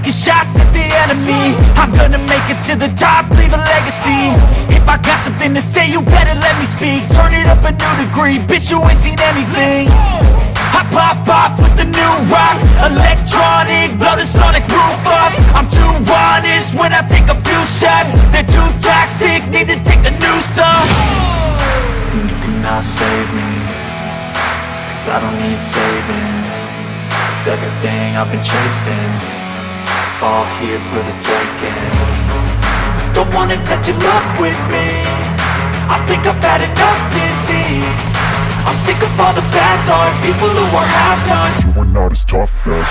taking shots at the enemy. I'm gonna make it to the top, leave a legacy. If I got something to say, you better let me speak. Turn it up a new degree, bitch, you ain't seen anything. I pop off with the new rock, electronic, blow the sonic roof up. I'm too honest when I take a few shots. They're too toxic, need to take the noose off. And you cannot save me, cause I don't need saving. It's everything I've been chasing, all here for the taking. Don't wanna test your luck with me, I think I've had enough disease. I'm sick of all the bad thoughts, people who are half-nots. You are not as tough as